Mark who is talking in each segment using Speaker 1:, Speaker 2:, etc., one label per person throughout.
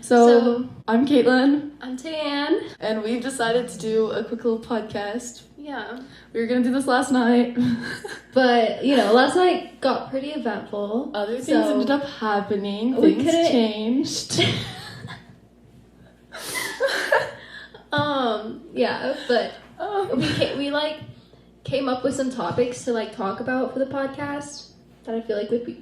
Speaker 1: So I'm Caitlin.
Speaker 2: I'm Tan.
Speaker 1: And we've decided to do a quick little podcast.
Speaker 2: Yeah.
Speaker 1: We were gonna do this last night.
Speaker 2: But, last night got pretty eventful.
Speaker 1: Other things ended up happening.
Speaker 2: We
Speaker 1: Things changed.
Speaker 2: We came up with some topics to talk about for the podcast that I feel like would be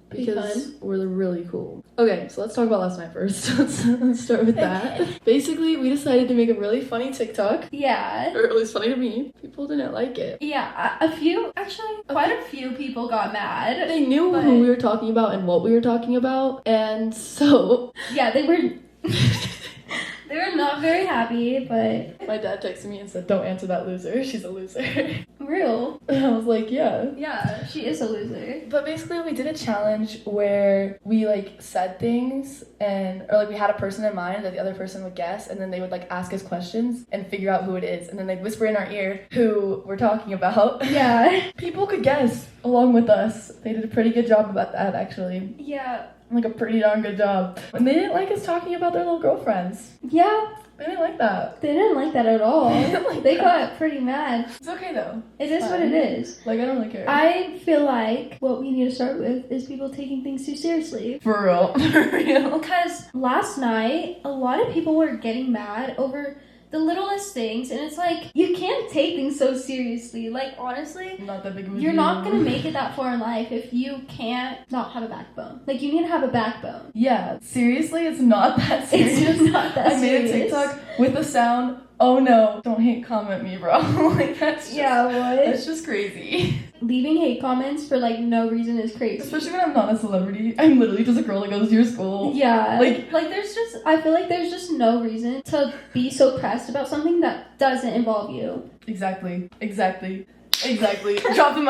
Speaker 2: pretty fun.
Speaker 1: We're really cool. Okay, so let's talk about last night first. Let's start with that. Okay. Basically, we decided to make a really funny TikTok.
Speaker 2: Yeah.
Speaker 1: Or at least funny to me. People didn't like it.
Speaker 2: Yeah, quite a few people got mad.
Speaker 1: They knew who we were talking about and what we were talking about, and so...
Speaker 2: Yeah, they were... They were not very happy, but...
Speaker 1: My dad texted me and said, don't answer that loser. She's a loser.
Speaker 2: Real?
Speaker 1: And I was like, yeah.
Speaker 2: Yeah, she is a loser.
Speaker 1: But basically, we did a challenge where we, said things or we had a person in mind that the other person would guess, and then they would, ask us questions and figure out who it is. And then they'd whisper in our ear who we're talking about.
Speaker 2: Yeah.
Speaker 1: People could guess along with us. They did a pretty good job about that, actually.
Speaker 2: Yeah.
Speaker 1: A pretty darn good job. And they didn't like us talking about their little girlfriends.
Speaker 2: Yeah.
Speaker 1: They didn't like that.
Speaker 2: They didn't like that at all. They got pretty mad.
Speaker 1: It's okay though.
Speaker 2: It is what it is.
Speaker 1: I don't really care.
Speaker 2: I feel like what we need to start with is people taking things too seriously.
Speaker 1: For real. For real.
Speaker 2: Because last night, a lot of people were getting mad over the littlest things, and it's you can't take things so seriously. Honestly,
Speaker 1: not that big of a
Speaker 2: you're
Speaker 1: deal.
Speaker 2: not gonna make it that far in life if you can't not have a backbone. You need to have a backbone.
Speaker 1: Yeah, seriously, it's not that serious.
Speaker 2: It's just not that serious.
Speaker 1: I made a TikTok with the sound, oh no, don't hate comment me, bro. That's just crazy.
Speaker 2: Leaving hate comments for no reason is crazy.
Speaker 1: Especially when I'm not a celebrity. I'm literally just a girl that goes to your school.
Speaker 2: Yeah. I feel like there's just no reason to be so pressed about something that doesn't involve you.
Speaker 1: Exactly. Drop the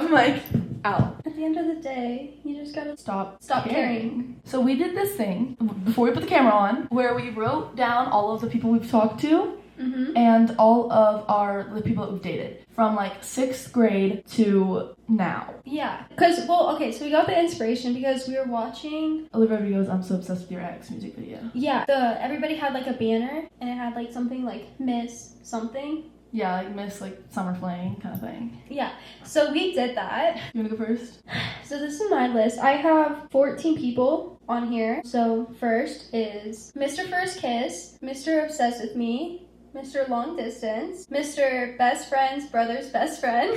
Speaker 1: mic. Out.
Speaker 2: At the end of the day, you just gotta
Speaker 1: stop
Speaker 2: caring.
Speaker 1: So we did this thing before we put the camera on where we wrote down all of the people we've talked to.
Speaker 2: Mm-hmm.
Speaker 1: And all of the people that we've dated from 6th grade to now.
Speaker 2: Yeah, so we got the inspiration because we were watching
Speaker 1: Olivia Rodrigo's "I'm So Obsessed with Your Ex" music video.
Speaker 2: Yeah, everybody had a banner and it had something Miss something.
Speaker 1: Yeah, Miss Summer Fling kind of thing.
Speaker 2: Yeah, so we did that.
Speaker 1: You wanna go first?
Speaker 2: So this is my list. I have 14 people on here. So first is Mr. First Kiss, Mr. Obsessed with Me, Mr. Long Distance, Mr. Best Friend's Brother's Best Friend,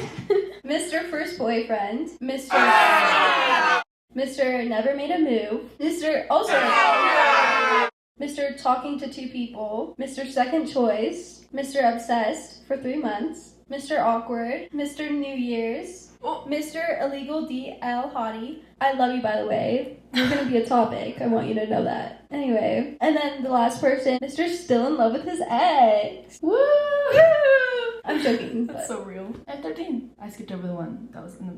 Speaker 2: Mr. First Boyfriend, Mr. Never Made a Move, Mr. Talking to Two People, Mr. Second Choice, Mr. Obsessed for 3 months, Mr. Awkward, Mr. New Year's, Mr. Illegal DL Hottie. I love you, by the way. You're gonna be a topic. I want you to know that. Anyway. And then the last person, Mr. Still in Love with His Ex.
Speaker 1: Woo!
Speaker 2: I'm joking.
Speaker 1: That's so real. I'm 13. I skipped over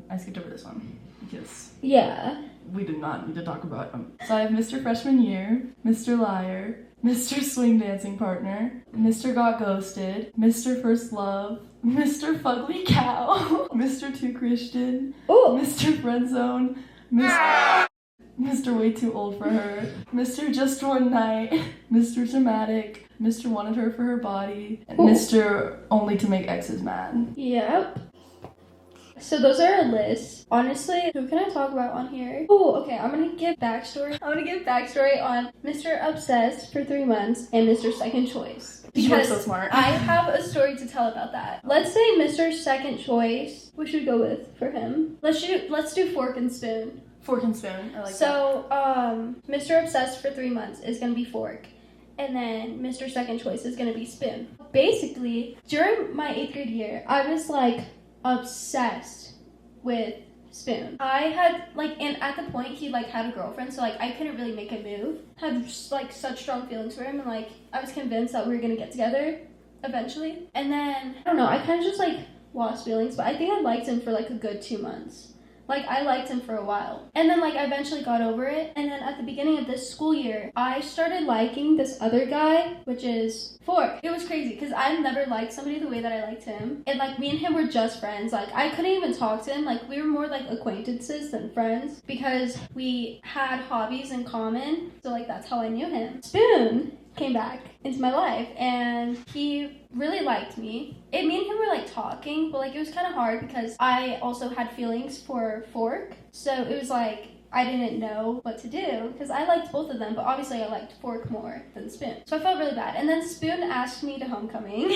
Speaker 1: I skipped over this one. Because...
Speaker 2: Yeah.
Speaker 1: We did not need to talk about them. So I have Mr. Freshman Year, Mr. Liar, Mr. Swing Dancing Partner, Mr. Got Ghosted, Mr. First Love, Mr. Fugly Cow, Mr. Too Christian, Mr. Friendzone, Mr. Way Too Old for Her, Mr. Just One Night, Mr. Dramatic, Mr. Wanted Her for Her Body, and Mr. Only to Make Exes Mad.
Speaker 2: Yep. So those are our lists. Honestly, who can I talk about on here? Oh, okay, I'm gonna give backstory on Mr. Obsessed for 3 months and Mr. Second Choice.
Speaker 1: You're so smart.
Speaker 2: I have a story to tell about that. Let's say Mr. Second Choice, we should go with for him. Let's do Fork and Spoon.
Speaker 1: Fork and Spoon, I like that.
Speaker 2: So, Mr. Obsessed for 3 months is gonna be Fork. And then Mr. Second Choice is gonna be Spoon. Basically, during my 8th grade year, I was obsessed with Spoon. I had and at the point he had a girlfriend, so I couldn't really make a move. Had such strong feelings for him, and I was convinced that we were gonna get together eventually. And then I don't know, I kind of just lost feelings, but I think I liked him for a good 2 months. Like, I liked him for a while. And then, like, I eventually got over it. And then at the beginning of this school year, I started liking this other guy, which is Fork. It was crazy because I've never liked somebody the way that I liked him. And, like, me and him were just friends. Like, I couldn't even talk to him. Like, we were more, like, acquaintances than friends because we had hobbies in common. So, like, that's how I knew him. Spoon came back into my life and he really liked me. Me and him were like talking, but like it was kind of hard because I also had feelings for Fork. So it was like I didn't know what to do because I liked both of them, but obviously I liked Fork more than Spoon. So I felt really bad. And then Spoon asked me to homecoming.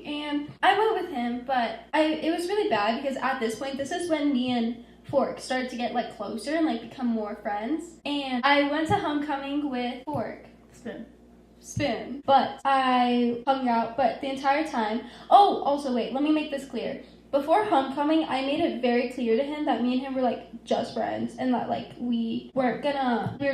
Speaker 2: And I went with him, but it was really bad because at this point, this is when me and Fork started to get like closer and like become more friends. And I went to homecoming with Fork. Spoon. But I hung out, but the entire time. Oh, also wait, let me make this clear. Before homecoming, I made it very clear to him that me and him were like just friends and that like we were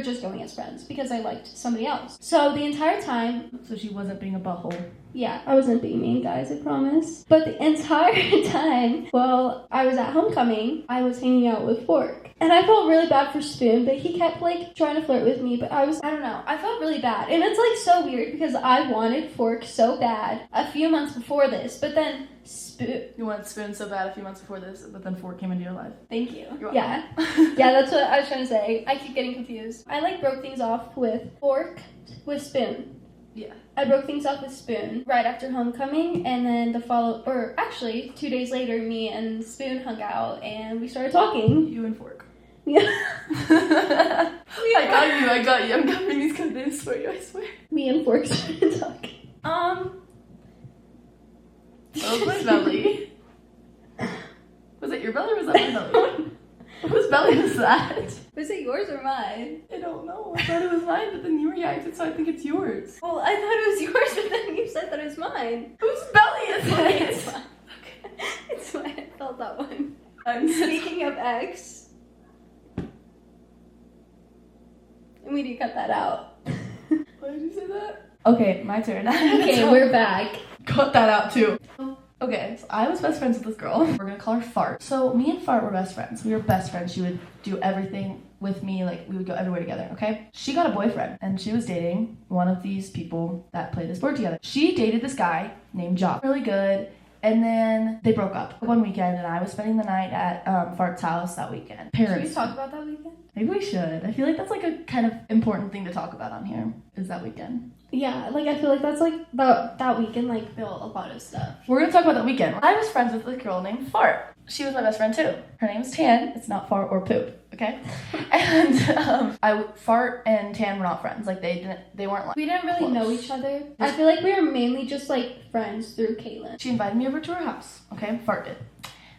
Speaker 2: just going as friends because I liked somebody else. So the entire time.
Speaker 1: So she wasn't being a butthole.
Speaker 2: Yeah, I wasn't being mean, guys, I promise. But the entire time, while I was at homecoming, I was hanging out with Fork. And I felt really bad for Spoon, but he kept like trying to flirt with me, but I don't know. I felt really bad. And it's like so weird because I wanted Fork so bad a few months before this, but then
Speaker 1: You wanted Spoon so bad a few months before this, but then Fork came into your life.
Speaker 2: Thank you.
Speaker 1: You're welcome.
Speaker 2: Yeah. Yeah, that's what I was trying to say. I keep getting confused. I like broke things off with Fork, with Spoon.
Speaker 1: Yeah.
Speaker 2: I broke things off with Spoon right after homecoming, and then 2 days later, me and Spoon hung out, and we started talking.
Speaker 1: You and Fork.
Speaker 2: Yeah.
Speaker 1: I got you. I'm covering these code names for you, I swear.
Speaker 2: Me and Fork started talking.
Speaker 1: That was my belly. Was it your belly or was that my belly? Whose belly was that?
Speaker 2: Was it yours or mine?
Speaker 1: I don't know. I thought it was mine, but then you reacted, so I think it's yours.
Speaker 2: Well, I thought it was yours, but then you said that it was mine.
Speaker 1: Whose belly is it?
Speaker 2: It's fine. Okay. It's fine. I felt that one.
Speaker 1: I'm
Speaker 2: Speaking of X, we need to cut that out.
Speaker 1: Why did you say that? Okay, my turn.
Speaker 2: Okay, we're back.
Speaker 1: Cut that out too. Okay, so I was best friends with this girl. We're gonna call her Fart. So me and Fart were best friends. We were best friends. She would do everything with me, like we would go everywhere together, okay? She got a boyfriend and she was dating one of these people that play this board together. She dated this guy named Jock. Really good. And then they broke up one weekend and I was spending the night at Fart's house that weekend.
Speaker 2: Should we talk about that weekend?
Speaker 1: Maybe we should. I feel like that's like a kind of important thing to talk about on here, is that weekend.
Speaker 2: Yeah, like I feel like that's like that weekend like built a lot of stuff.
Speaker 1: We're gonna talk about that weekend. I was friends with a girl named Fart. She was my best friend too. Her name's Tan. It's not fart or poop, okay? And Fart and Tan were not friends. Like they weren't like
Speaker 2: we didn't really
Speaker 1: close.
Speaker 2: know each other. I feel like we were mainly just like friends through Caitlin.
Speaker 1: She invited me over to her house, okay? Fart did.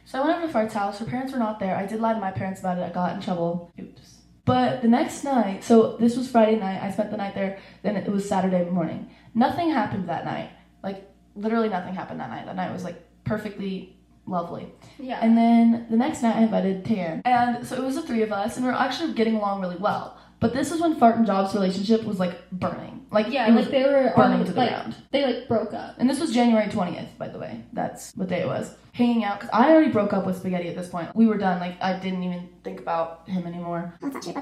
Speaker 1: So I went over to Fart's house. Her parents were not there. I did lie to my parents about it. I got in trouble. Oops. But the next night, so this was Friday night. I spent the night there. Then it was Saturday morning. Nothing happened that night. Like literally nothing happened that night. That night was like perfectly lovely.
Speaker 2: Yeah.
Speaker 1: And then the next night I invited Tan. And so it was the three of us and we were actually getting along really well. But this is when Fart and Job's relationship was like burning. Like
Speaker 2: yeah, like they were
Speaker 1: burning to the ground.
Speaker 2: They like broke up.
Speaker 1: And this was January 20th, by the way. That's what day it was. Hanging out, because I already broke up with Spaghetti at this point. We were done. Like I didn't even think about him anymore. That's not true,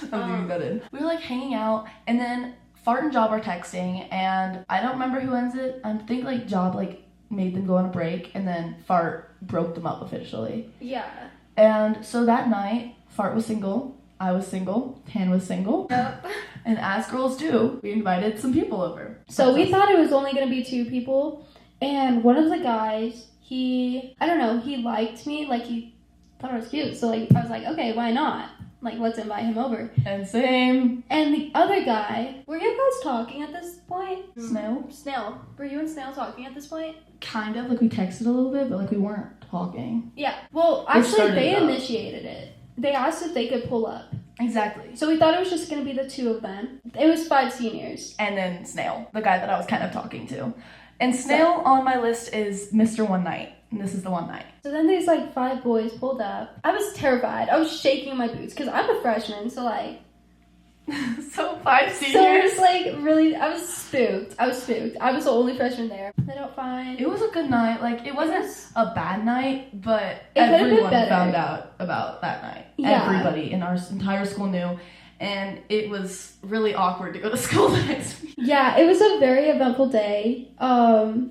Speaker 1: but I'm leaving that in. We were like hanging out, and then Fart and Job are texting, and I don't remember who ends it. I think like Job like made them go on a break, and then Fart broke them up officially.
Speaker 2: Yeah.
Speaker 1: And so that night, Fart was single, I was single, Tan was single.
Speaker 2: Yep.
Speaker 1: And as girls do, we invited some people over.
Speaker 2: So we thought it was only going to be 2 people. And one of the guys, he liked me. Like, he thought I was cute. So, like, I was like, okay, why not? Like, let's invite him over.
Speaker 1: And same.
Speaker 2: And the other guy, were you guys talking at this point?
Speaker 1: Snail.
Speaker 2: Were you and Snail talking at this point?
Speaker 1: Kind of. Like, we texted a little bit, but, like, we weren't talking.
Speaker 2: Yeah. Well, actually, they initiated it. They asked if they could pull up.
Speaker 1: Exactly.
Speaker 2: So we thought it was just going to be the 2 of them. It was 5 seniors.
Speaker 1: And then Snail, the guy that I was kind of talking to. And Snail on my list is Mr. One Night. And this is the one night.
Speaker 2: So then these, like, 5 boys pulled up. I was terrified. I was shaking in my boots because I'm a freshman, so, like,
Speaker 1: So 5 seniors.
Speaker 2: So it was like really, I was spooked. I was the only freshman there. I don't find.
Speaker 1: It was a good night. Like, it wasn't a bad night, but
Speaker 2: It could've been
Speaker 1: everyone
Speaker 2: better.
Speaker 1: found out about that night.
Speaker 2: Yeah.
Speaker 1: Everybody in our entire school knew. And it was really awkward to go to school the next week.
Speaker 2: Yeah, it was a very eventful day. Well,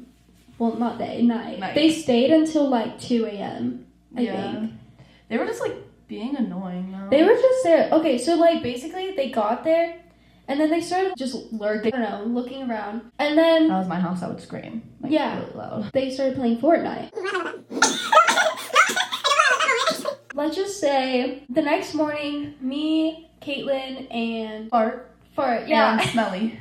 Speaker 2: not day, night. They stayed until like 2 a.m. I think.
Speaker 1: They were just like being annoying though.
Speaker 2: They were just there. Okay, so like basically they got there and then they started just lurking, I don't know, looking around. And then
Speaker 1: That was my house, I would scream. Like,
Speaker 2: yeah,
Speaker 1: really loud.
Speaker 2: they started playing Fortnite. Let's just say the next morning, me, Caitlin, and
Speaker 1: Fart.
Speaker 2: yeah.
Speaker 1: And Smelly.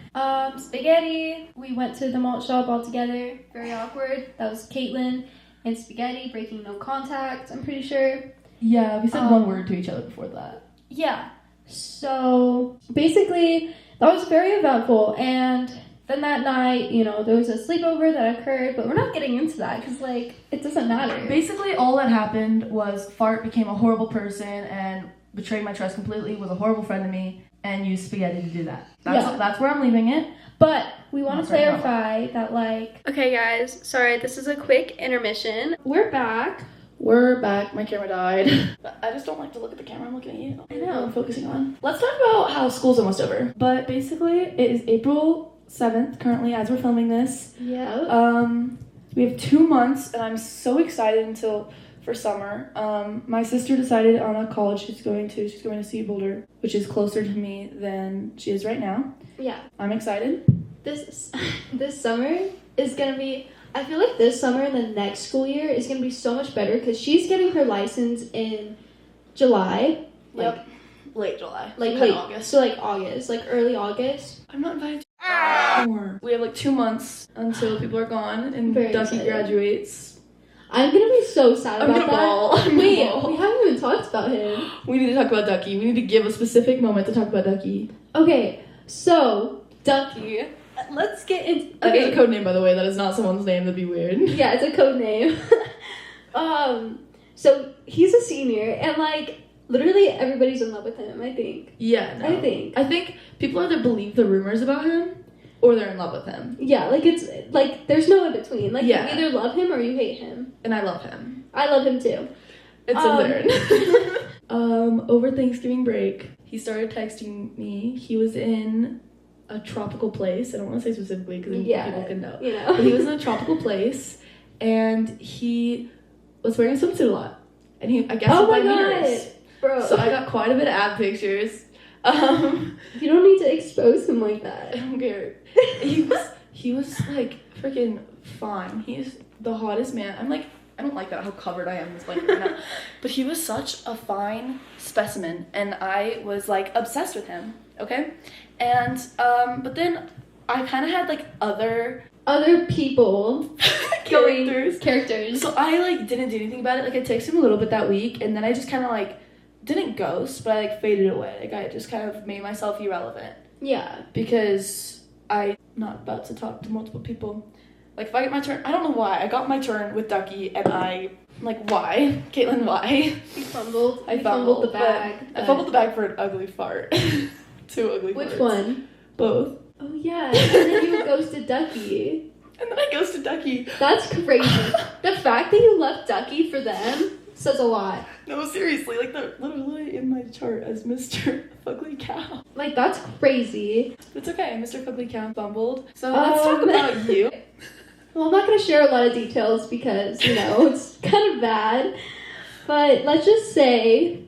Speaker 2: Spaghetti. We went to the malt shop all together. Very awkward. That was Caitlin and Spaghetti breaking no contact, I'm pretty sure.
Speaker 1: Yeah, we said one word to each other before that.
Speaker 2: Yeah. So basically, that was very eventful. And then that night, you know, there was a sleepover that occurred, but we're not getting into that because, like, it doesn't matter.
Speaker 1: Basically, all that happened was Fart became a horrible person and betrayed my trust completely, was a horrible friend to me, and used Spaghetti to do that. That's where I'm leaving it.
Speaker 2: But we want to clarify that, like... Okay, guys. Sorry, this is a quick intermission. We're back.
Speaker 1: We're back. My camera died. But I just don't like to look at the camera. I'm looking at you.
Speaker 2: I know.
Speaker 1: I'm focusing on. Let's talk about how school's almost over. But basically, it is April 7th currently as we're filming this.
Speaker 2: Yeah.
Speaker 1: We have 2 months, and I'm so excited for summer. My sister decided on a college she's going to see Boulder, which is closer to me than she is right now.
Speaker 2: Yeah.
Speaker 1: I'm excited.
Speaker 2: This summer is gonna be... I feel like this summer and the next school year is going to be so much better because she's getting her license in July.
Speaker 1: Yep. Late July.
Speaker 2: Like
Speaker 1: late
Speaker 2: late
Speaker 1: August.
Speaker 2: So like August, like early August.
Speaker 1: I'm not invited to more. We have like 2 months until people are gone and
Speaker 2: Very
Speaker 1: Ducky
Speaker 2: excited.
Speaker 1: graduates.
Speaker 2: I'm going to be so sad
Speaker 1: I'm
Speaker 2: about
Speaker 1: gonna
Speaker 2: that.
Speaker 1: bawl.
Speaker 2: Wait, we haven't even talked about him.
Speaker 1: We need to talk about Ducky. We need to give a specific moment to talk about Ducky.
Speaker 2: Okay, so Ducky. Let's get into...
Speaker 1: That
Speaker 2: Okay.
Speaker 1: is a code name, by the way. That is not someone's name. That'd be weird.
Speaker 2: Yeah, it's a code name. So he's a senior and like literally everybody's in love with him, I think.
Speaker 1: Yeah, no.
Speaker 2: I think
Speaker 1: people either believe the rumors about him or they're in love with him.
Speaker 2: Yeah, like it's like there's no in between. Like
Speaker 1: Yeah.
Speaker 2: you either love him or you hate him.
Speaker 1: And I love him.
Speaker 2: I love him too.
Speaker 1: It's absurd. Over Thanksgiving break, he started texting me. He was in a tropical place. I don't want to say specifically because people can know.
Speaker 2: You know.
Speaker 1: But he was in a tropical place and he was wearing a swimsuit a lot. And I guess
Speaker 2: Oh my
Speaker 1: by mirrors.
Speaker 2: god, bro!
Speaker 1: So I got quite a bit of ab pictures.
Speaker 2: You don't need to expose him like that.
Speaker 1: I don't care. He was like freaking fine. He's the hottest man. I'm like, I don't like that how covered I am in this blanket right now. But he was such a fine specimen, and I was like obsessed with him. Okay, and but then I kind of had like other
Speaker 2: people characters.
Speaker 1: So I like didn't do anything about it. Like I texted him a little bit that week, and then I just kind of like didn't ghost, but I like faded away. Like I just kind of made myself irrelevant.
Speaker 2: Yeah.
Speaker 1: Because I'm not about to talk to multiple people. Like if I get my turn, I don't know why. I got my turn with Ducky, and I'm like, why? Caitlin, why?
Speaker 2: You fumbled.
Speaker 1: I fumbled
Speaker 2: the bag.
Speaker 1: I fumbled the bag for an ugly fart. 2 ugly farts.
Speaker 2: Which one?
Speaker 1: Both.
Speaker 2: Oh yeah. And then you ghosted Ducky.
Speaker 1: And then I ghosted Ducky.
Speaker 2: That's crazy. The fact that you left Ducky for them says a lot.
Speaker 1: No, seriously, like they're literally in my chart as Mr. Fugly Cow.
Speaker 2: Like that's crazy.
Speaker 1: It's okay, Mr. Fugly Cow fumbled. So let's talk about you.
Speaker 2: Well, I'm not going to share a lot of details because, you know, it's kind of bad. But let's just say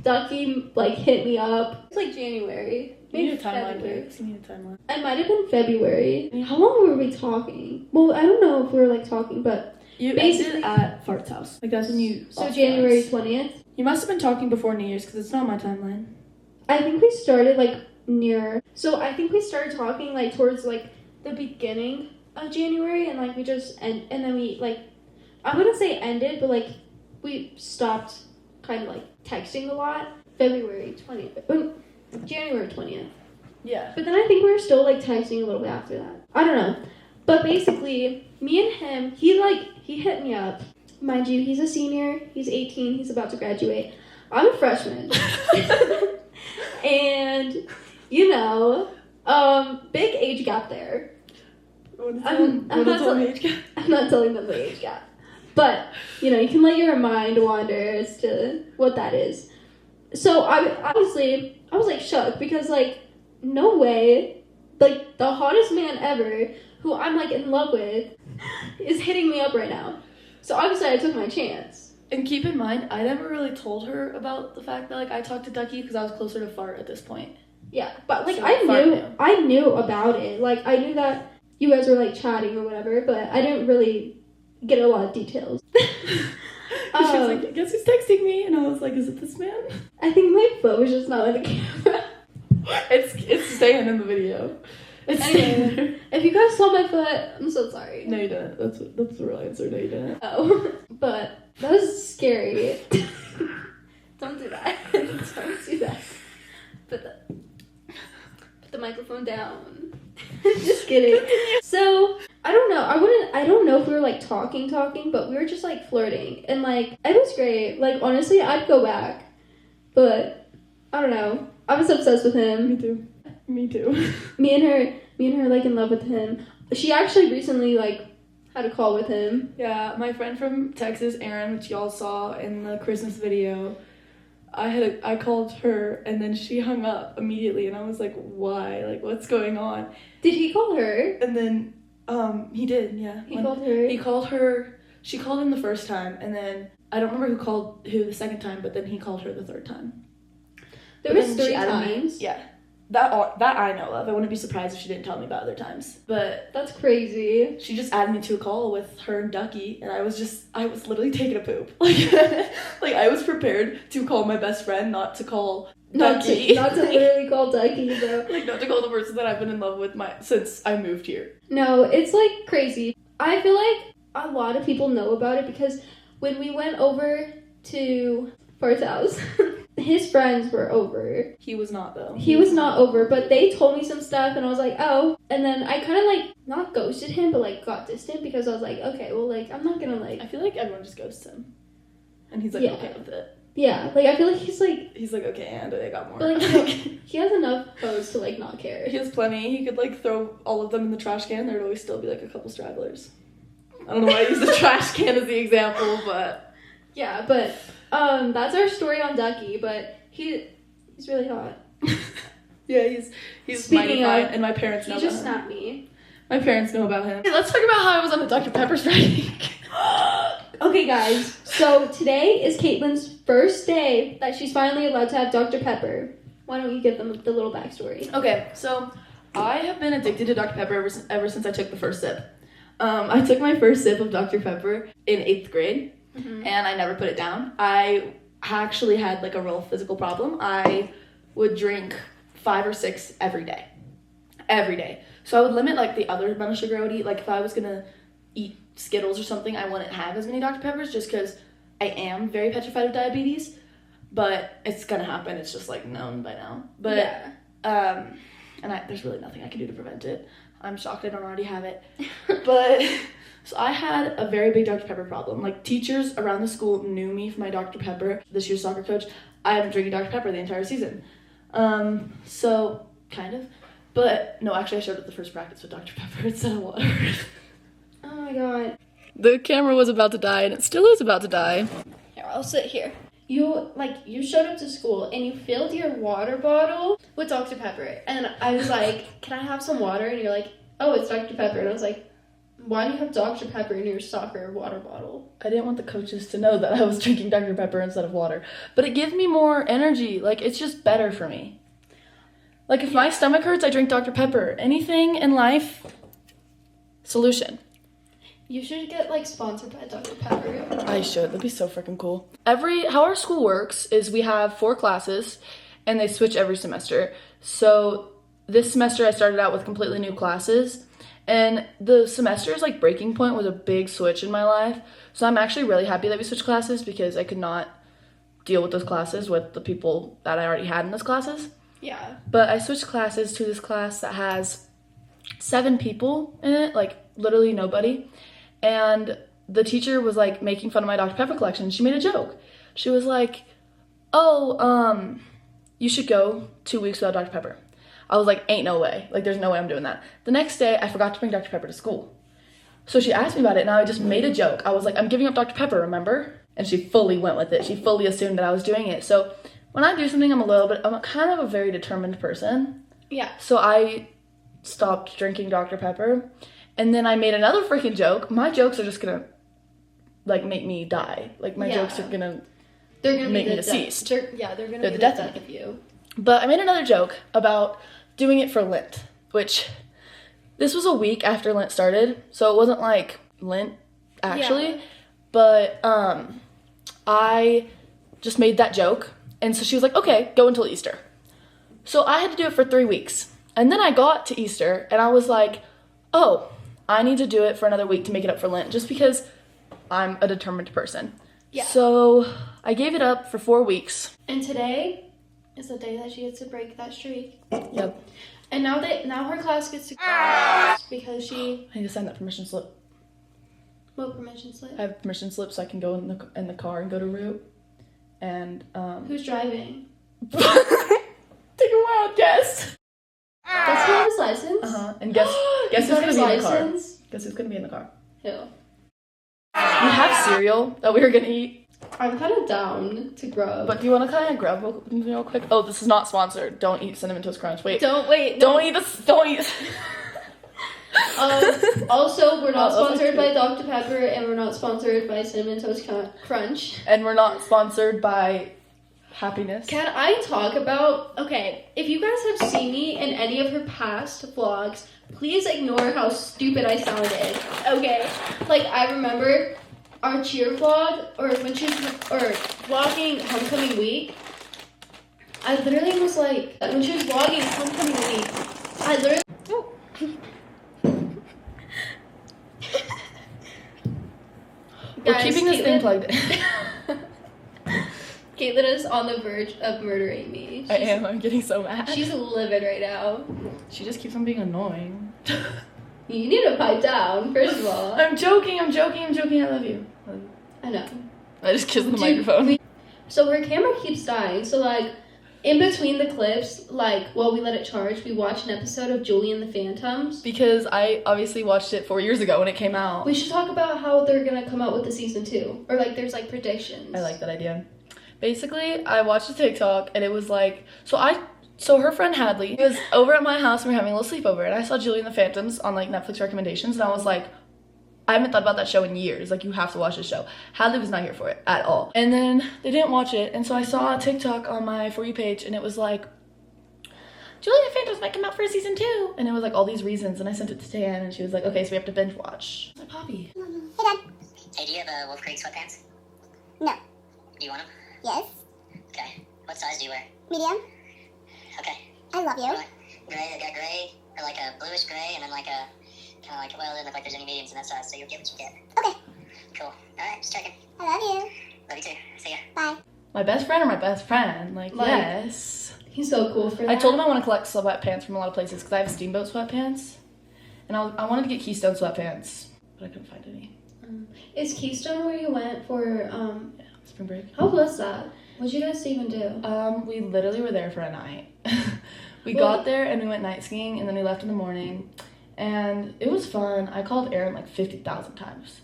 Speaker 2: Ducky, like, hit me up. It's like January.
Speaker 1: You need a timeline,
Speaker 2: February.
Speaker 1: Grace. You need a timeline.
Speaker 2: It might have been February. How long were we talking? Well, I don't know if we were, like, talking, but...
Speaker 1: You
Speaker 2: basically
Speaker 1: ended at Fart's house. Like, that's when you...
Speaker 2: So January 20th?
Speaker 1: You must have been talking before New Year's because it's not my timeline.
Speaker 2: I think we started, like, near... So I think we started talking, like, towards, like, the beginning of January, and, like, we just... And then we, like... I wouldn't say ended, but, like, we stopped kind of, like, texting a lot. January 20th.
Speaker 1: Yeah.
Speaker 2: But then I think we were still, like, texting a little bit after that. I don't know. But basically, me and him, he hit me up. Mind you, he's a senior. He's 18. He's about to graduate. I'm a freshman. And you know, big age gap there. I'm not telling them the age gap. But, you know, you can let your mind wander as to what that is. So, I was, like, shook because, like, no way, like, the hottest man ever, who I'm, like, in love with, is hitting me up right now. So, obviously, I took my chance.
Speaker 1: And keep in mind, I never really told her about the fact that, like, I talked to Ducky because I was closer to Fart at this point.
Speaker 2: Yeah, but, like,
Speaker 1: So
Speaker 2: I knew about it. Like, I knew that you guys were, like, chatting or whatever, but I didn't really get a lot of details.
Speaker 1: She was like, guess who's texting me? And I was like, is it this man?
Speaker 2: I think my phone was just not in the camera.
Speaker 1: It's staying in the video.
Speaker 2: Anyway, if you guys saw my foot, I'm so sorry.
Speaker 1: No, you didn't. That's the real answer. No, you didn't.
Speaker 2: Oh, but that was scary. Don't do that. Don't do that. Put the microphone down. Just kidding. So, I don't know. I don't know if we were like talking, but we were just like flirting. And like, it was great. Like, honestly, I'd go back. But, I don't know. I was obsessed with him.
Speaker 1: Me too.
Speaker 2: Me and her like in love with him. She actually recently like had a call with him.
Speaker 1: Yeah, my friend from Texas, Erin, which y'all saw in the Christmas video, I called her and then she hung up immediately and I was like, why? Like, what's going on?
Speaker 2: Did he call her?
Speaker 1: And then he did, yeah.
Speaker 2: He called her.
Speaker 1: She called him the first time and then I don't remember who the second time, but then he called her the third time.
Speaker 2: There was 3 times?
Speaker 1: Yeah. That I know of. I wouldn't be surprised if she didn't tell me about other times. But
Speaker 2: that's crazy.
Speaker 1: She just added me to a call with her and Ducky, and I was literally taking a poop. Like, like I was prepared to call my best friend, not to call Ducky.
Speaker 2: Not to literally call Ducky, bro.
Speaker 1: Like, not to call the person that I've been in love with since I moved here.
Speaker 2: No, it's like crazy. I feel like a lot of people know about it because when we went over to Fart's house, his friends were over.
Speaker 1: He was not, though.
Speaker 2: He was not over, but they told me some stuff, and I was like, oh. And then I kind of, like, not ghosted him, but, like, got distant because I was like, okay, well, like, I'm not gonna, like...
Speaker 1: I feel like everyone just ghosts him. And he's, like, okay with it.
Speaker 2: Yeah, like, I feel like he's, like...
Speaker 1: He's, like, okay, and I got more.
Speaker 2: But, like, he has enough hoes to, like, not care.
Speaker 1: He has plenty. He could, like, throw all of them in the trash can. There'd always still be, like, a couple stragglers. I don't know why I use the trash can as the example, but...
Speaker 2: Yeah, but... that's our story on Ducky, but he's really hot.
Speaker 1: Yeah, he's mighty fine, and my parents know about him.
Speaker 2: He just snapped me.
Speaker 1: My parents know about him. Hey, let's talk about how I was on the Dr. Pepper strike.
Speaker 2: Okay, guys, so today is Caitlin's first day that she's finally allowed to have Dr. Pepper. Why don't you give them the little backstory?
Speaker 1: Okay, so I have been addicted to Dr. Pepper ever since I took the first sip. I took my first sip of Dr. Pepper in 8th grade. Mm-hmm. And I never put it down. I actually had like a real physical problem. I would drink 5 or 6 every day. So I would limit like the other amount of sugar I would eat. Like if I was gonna eat Skittles or something, I wouldn't have as many Dr. Peppers just because I am very petrified of diabetes. But it's gonna happen. It's just like known by now. But yeah. There's really nothing I can do to prevent it. I'm shocked I don't already have it. But so I had a very big Dr. Pepper problem. Like, teachers around the school knew me for my Dr. Pepper. This year's soccer coach, I have been drinking Dr. Pepper the entire season. So, kind of. But, no, actually, I showed up the first practice with Dr. Pepper instead of water.
Speaker 2: Oh my god.
Speaker 1: The camera was about to die, and it still is about to die.
Speaker 2: Here, I'll sit here. You showed up to school, and you filled your water bottle with Dr. Pepper. And I was like, can I have some water? And you're like, oh, it's Dr. Pepper. And I was like, why do you have Dr. Pepper in your soccer water bottle?
Speaker 1: I didn't want the coaches to know that I was drinking Dr. Pepper instead of water. But it gives me more energy. Like, it's just better for me. Like, if my stomach hurts, I drink Dr. Pepper. Anything in life, solution.
Speaker 2: You should get, like, sponsored by Dr. Pepper.
Speaker 1: I should. That'd be so freaking cool. How our school works is we have 4 classes, and they switch every semester. So this semester, I started out with completely new classes. And the semester's like breaking point was a big switch in my life. So I'm actually really happy that we switched classes because I could not deal with those classes with the people that I already had in those classes.
Speaker 2: Yeah.
Speaker 1: But I switched classes to this class that has 7 people in it, like literally nobody. And the teacher was like making fun of my Dr. Pepper collection. She made a joke. She was like, oh, you should go 2 weeks without Dr. Pepper. I was like, ain't no way. Like, there's no way I'm doing that. The next day, I forgot to bring Dr. Pepper to school. So she asked me about it, and I just made a joke. I was like, I'm giving up Dr. Pepper, remember? And she fully went with it. She fully assumed that I was doing it. So when I do something, I'm kind of a very determined person.
Speaker 2: Yeah.
Speaker 1: So I stopped drinking Dr. Pepper. And then I made another freaking joke. My jokes are just gonna, like, make me die. Like, my jokes are gonna make me deceased.
Speaker 2: They're gonna be the death of you.
Speaker 1: But I made another joke about doing it for Lent, which this was a week after Lent started. So it wasn't like Lent, actually. Yeah. But I just made that joke. And so she was like, okay, go until Easter. So I had to do it for 3 weeks. And then I got to Easter, and I was like, oh, I need to do it for another week to make it up for Lent, just because I'm a determined person. Yeah. So I gave it up for 4 weeks.
Speaker 2: And today is the day that she gets to break that streak.
Speaker 1: Yep.
Speaker 2: And now her class gets to because she...
Speaker 1: I need to sign that permission slip.
Speaker 2: What permission slip?
Speaker 1: I have permission slip so I can go in the car and go to Route. And
Speaker 2: who's driving?
Speaker 1: Take a wild guess.
Speaker 2: Does he have his license?
Speaker 1: And guess who's gonna be in the car? Guess who's gonna be in the car?
Speaker 2: Who?
Speaker 1: We have cereal that we were gonna eat.
Speaker 2: I'm kind of down to grub.
Speaker 1: But do you want to kind of grub real quick? Oh, this is not sponsored. Don't eat Cinnamon Toast Crunch.
Speaker 2: Don't eat
Speaker 1: this. Don't eat.
Speaker 2: Also, we're not sponsored by Dr. Pepper, and we're not sponsored by Cinnamon Toast Crunch.
Speaker 1: And we're not sponsored by Happiness.
Speaker 2: Can I talk about... Okay, if you guys have seen me in any of her past vlogs, please ignore how stupid I sounded. Okay? Like, I remember our cheer vlog, or vlogging homecoming week. I literally was like... When she was vlogging homecoming week, I literally...
Speaker 1: We're keeping this thing plugged in.
Speaker 2: Caitlin is on the verge of murdering me.
Speaker 1: I am. I'm getting so mad.
Speaker 2: She's livid right now.
Speaker 1: She just keeps on being annoying.
Speaker 2: You need to pipe down, first of all.
Speaker 1: I'm joking. I love you.
Speaker 2: I know.
Speaker 1: I just kissed the microphone.
Speaker 2: So her camera keeps dying. So, like, in between the clips, like, while we let it charge, we watched an episode of Julie and the Phantoms.
Speaker 1: Because I obviously watched it 4 years ago when it came out.
Speaker 2: We should talk about how they're going to come out with the season 2. Or, like, there's, like, predictions.
Speaker 1: I like that idea. Basically, I watched a TikTok, and it was like... So her friend Hadley was over at my house, and we were having a little sleepover, and I saw Julie and the Phantoms on, like, Netflix recommendations, and I was like... I haven't thought about that show in years. Like, you have to watch this show. Hadley was not here for it at all. And then they didn't watch it. And so I saw a TikTok on my For You page, and it was like, Julie and the Phantoms might come out for season 2. And it was like all these reasons. And I sent it to Tan, and she was like, okay, so we have to binge watch. I was like, Poppy.
Speaker 3: Hey, Dad.
Speaker 4: Hey, do you have Wolf Creek sweatpants?
Speaker 3: No.
Speaker 4: Do you want them?
Speaker 3: Yes.
Speaker 4: Okay. What size do you wear?
Speaker 3: Medium.
Speaker 4: Okay.
Speaker 3: I love you.
Speaker 4: Gray, I got gray, or like a bluish gray, and then like a, kind of like, well, it doesn't look like there's any mediums in that size, so you'll get what you get.
Speaker 3: Okay.
Speaker 4: Cool. Alright, just checking.
Speaker 3: I love you.
Speaker 4: Love you too. See ya.
Speaker 3: Bye.
Speaker 1: My best friend or my best friend? Like yes.
Speaker 2: He's so cool for that.
Speaker 1: I told him I want to collect sweatpants from a lot of places because I have Steamboat sweatpants. And I wanted to get Keystone sweatpants, but I couldn't find any.
Speaker 2: Is Keystone where you went for,
Speaker 1: Yeah, spring break.
Speaker 2: How was that? What did you guys even do?
Speaker 1: We literally were there for a night. We got there and we went night skiing, and then we left in the morning. And it was fun. I called Aaron like 50,000 times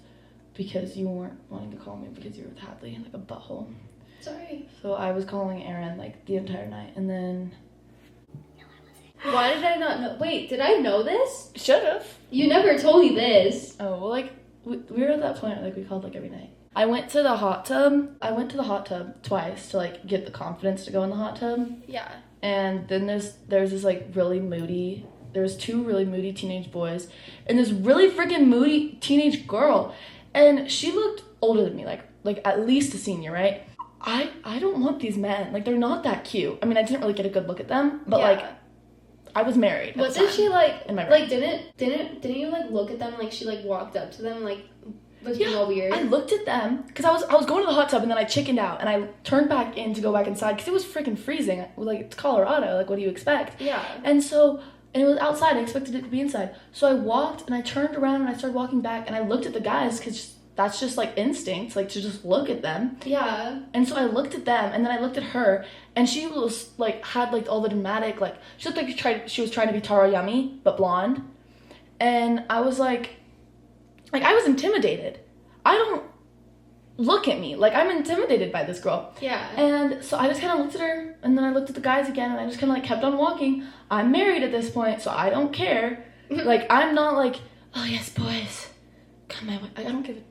Speaker 1: because you weren't wanting to call me because you were with Hadley, like a butthole.
Speaker 2: Sorry.
Speaker 1: So I was calling Aaron like the entire night, and then...
Speaker 2: Why did I not know? Wait, did I know this?
Speaker 1: Should've.
Speaker 2: You never told me this.
Speaker 1: Oh, well, like, we were at that point, like, we called like every night. I went to the hot tub. I went to the hot tub twice to like get the confidence to go in the hot tub.
Speaker 2: Yeah.
Speaker 1: And then there's this like really moody... There's 2 really moody teenage boys and this really freaking moody teenage girl. And she looked older than me, like at least a senior, right? I don't want these men. Like, they're not that cute. I mean, I didn't really get a good look at them, but like, I was married.
Speaker 2: Wasn't she like,
Speaker 1: in my
Speaker 2: like, didn't you like look at them like she like walked up to them like was being all weird?
Speaker 1: I looked at them because I was going to the hot tub, and then I chickened out and I turned back in to go back inside because it was freaking freezing. Like, it's Colorado. Like, what do you expect?
Speaker 2: Yeah.
Speaker 1: And it was outside. I expected it to be inside. So I walked, and I turned around, and I started walking back, and I looked at the guys because that's just like instinct, like to just look at them.
Speaker 2: Yeah.
Speaker 1: And so I looked at them, and then I looked at her, and she was like, had like all the dramatic, like, she looked like she was trying to be Tara Yummy, but blonde. And I was like I was intimidated. I don't, look at me, like, I'm intimidated by this girl.
Speaker 2: Yeah.
Speaker 1: And so I just kind of looked at her, and then I looked at the guys again, and I just kind of like kept on walking. I'm married at this point, so I don't care. Like, I'm not like, oh yes, boys, come my way. I don't give a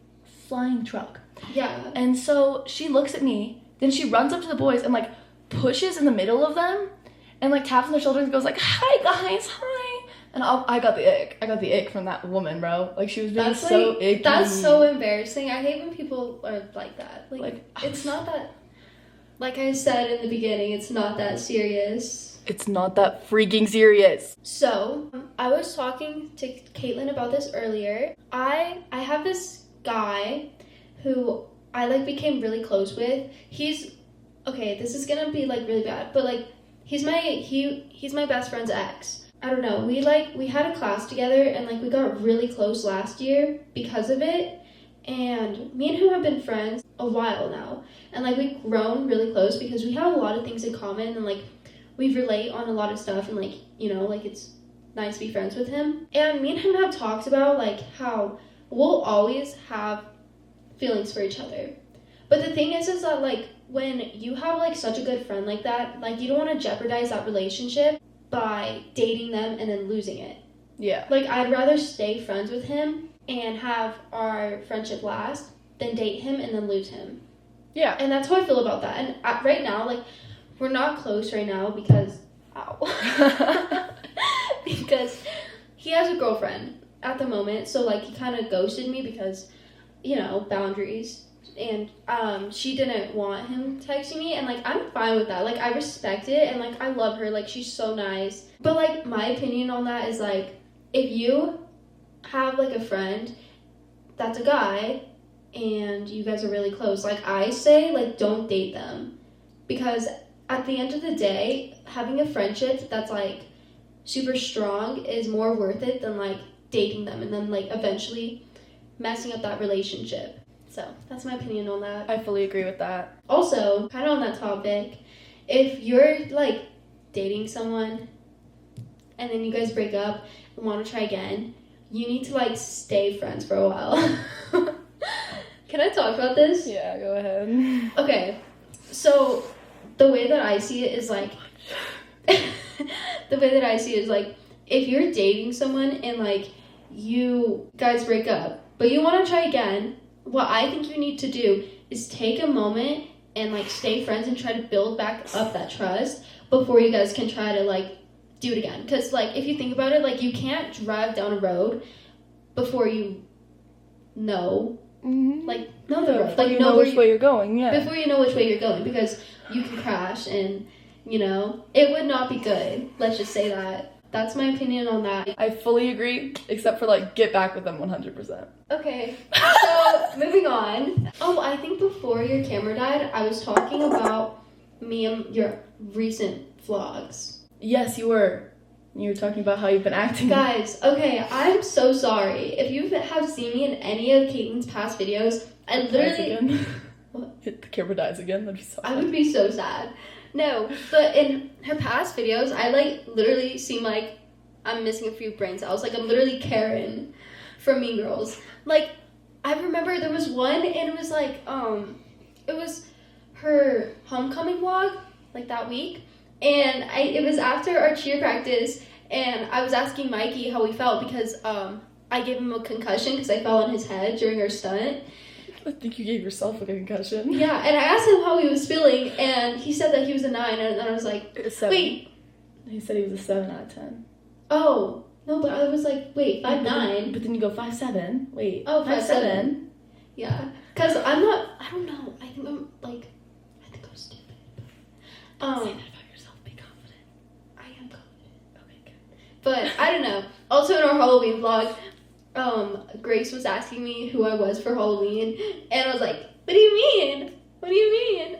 Speaker 1: flying truck.
Speaker 2: Yeah.
Speaker 1: And so she looks at me, then she runs up to the boys and like pushes in the middle of them, and like taps on their shoulders and goes like, hi guys, hi. And I got the ick. I got the ick from that woman, bro. Like, she was being so icky.
Speaker 2: That's so embarrassing. I hate when people are like that. Like it's not that, like I said in the beginning, it's not that serious.
Speaker 1: It's not that freaking serious.
Speaker 2: So, I was talking to Caitlin about this earlier. I have this guy who I like became really close with. He's, okay, this is gonna be like really bad, but like he's my best friend's ex. I don't know, we had a class together, and like we got really close last year because of it, and me and him have been friends a while now, and like we've grown really close because we have a lot of things in common, and like we relate on a lot of stuff, and like, you know, like it's nice to be friends with him. And me and him have talked about like how we'll always have feelings for each other, but the thing is that like when you have like such a good friend like that, like you don't want to jeopardize that relationship by dating them and then losing it.
Speaker 1: Yeah.
Speaker 2: Like, I'd rather stay friends with him and have our friendship last than date him and then lose him.
Speaker 1: Yeah.
Speaker 2: And that's how I feel about that. And right now, like, we're not close right now because, because he has a girlfriend at the moment. So, like, he kind of ghosted me because, you know, boundaries. And she didn't want him texting me, and like I'm fine with that. Like, I respect it, and like I love her, like she's so nice. But like my opinion on that is like, if you have like a friend that's a guy and you guys are really close, like I say, like don't date them, because at the end of the day, having a friendship that's like super strong is more worth it than like dating them and then like eventually messing up that relationship. So, that's my opinion on that.
Speaker 1: I fully agree with that.
Speaker 2: Also, kind of on that topic, if you're, like, dating someone and then you guys break up and want to try again, you need to, like, stay friends for a while. Can I talk about this?
Speaker 1: Yeah, go ahead.
Speaker 2: Okay, so the way that I see it is, like, if you're dating someone and, like, you guys break up, but you want to try again, what I think you need to do is take a moment and like stay friends and try to build back up that trust before you guys can try to like do it again. Because like if you think about it, like you can't drive down a road before you know the road, like
Speaker 1: you know which way you're going. Yeah,
Speaker 2: before you know which way you're going, because you can crash and you know it would not be good. Let's just say that. That's my opinion on that.
Speaker 1: I fully agree, except for like get back with them 100%.
Speaker 2: Okay, so moving on. Oh, I think before your camera died, I was talking about me and your recent vlogs.
Speaker 1: Yes, you were. You were talking about how you've been acting.
Speaker 2: Guys, okay, I'm so sorry. If you have seen me in any of Caitlin's past videos, I literally...
Speaker 1: What? Hit the camera dies again? That'd be so
Speaker 2: I would be so sad. No, but in her past videos, I like literally seem like I'm missing a few brain cells. Like I'm literally Karen from Mean Girls. Like I remember there was one, and it was like it was her homecoming vlog like that week, and it was after our cheer practice, and I was asking Mikey how he felt because I gave him a concussion because I fell on his head during our stunt.
Speaker 1: I think you gave yourself a concussion.
Speaker 2: Yeah, and I asked him how he was feeling, and he said that he was a 9, and I was like, wait.
Speaker 1: He said he was a 7 out of 10.
Speaker 2: Oh, no, but I was like, wait, 5'9".
Speaker 1: But then you go 5'7". Wait.
Speaker 2: Oh,
Speaker 1: 5'7".
Speaker 2: Yeah, because I don't know. I think I'm stupid.
Speaker 1: Say that about yourself. Be confident.
Speaker 2: I am confident.
Speaker 1: Okay, good.
Speaker 2: But I don't know. Also in our Halloween vlog, Grace was asking me who I was for Halloween, and I was like, what do you mean? What do you mean?